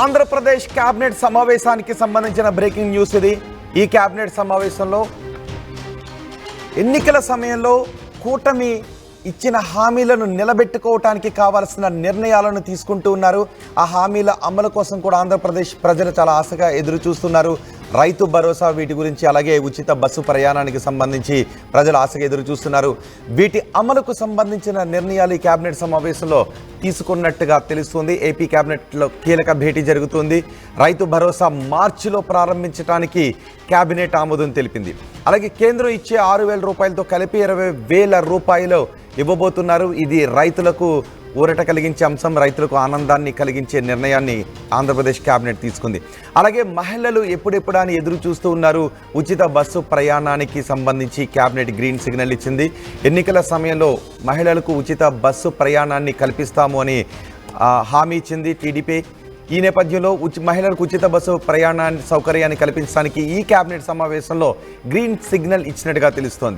Andhra Pradesh cabinet సమావేశానికి సంబంధించిన breaking news ఇది. ఈ కేబినెట్ సమావేశంలో ఎన్నికల సమయంలో కూటమి ఇచ్చిన హామీలను నిలబెట్టుకోవటానికి కావాల్సిన నిర్ణయాలను తీసుకుంటూ ఉన్నారు. ఆ హామీల అమలు కోసం కూడా ఆంధ్రప్రదేశ్ ప్రజలు చాలా ఆశగా ఎదురు చూస్తున్నారు. రైతు భరోసా వీటి గురించి, అలాగే ఉచిత బస్సు ప్రయాణానికి సంబంధించి ప్రజలు ఆశగా ఎదురు చూస్తున్నారు. వీటి అమలుకు సంబంధించిన నిర్ణయాలు ఈ కేబినెట్ సమావేశంలో తీసుకున్నట్టుగా తెలుస్తుంది. ఏపీ కేబినెట్లో కీలక భేటీ జరుగుతుంది. రైతు భరోసా మార్చిలో ప్రారంభించడానికి కేబినెట్ ఆమోదం తెలిపింది. అలాగే కేంద్రం ఇచ్చే 6,000 రూపాయలతో కలిపి 20,000 రూపాయలు ఇవ్వబోతున్నారు. ఇది రైతులకు ఊరట కలిగించే అంశం, రైతులకు ఆనందాన్ని కలిగించే నిర్ణయాన్ని ఆంధ్రప్రదేశ్ కేబినెట్ తీసుకుంది. అలాగే మహిళలు ఎప్పుడెప్పుడు అని ఎదురు చూస్తూ ఉన్నారు. ఉచిత బస్సు ప్రయాణానికి సంబంధించి కేబినెట్ గ్రీన్ సిగ్నల్ ఇచ్చింది. ఎన్నికల సమయంలో మహిళలకు ఉచిత బస్సు ప్రయాణాన్ని కల్పిస్తాము అని హామీ ఇచ్చింది టీడీపీ. ఈ నేపథ్యంలో మహిళలకు ఉచిత బస్సు ప్రయాణాన్ని సౌకర్యాన్ని కల్పించడానికి ఈ కేబినెట్ సమావేశంలో గ్రీన్ సిగ్నల్ ఇచ్చినట్టుగా తెలుస్తోంది.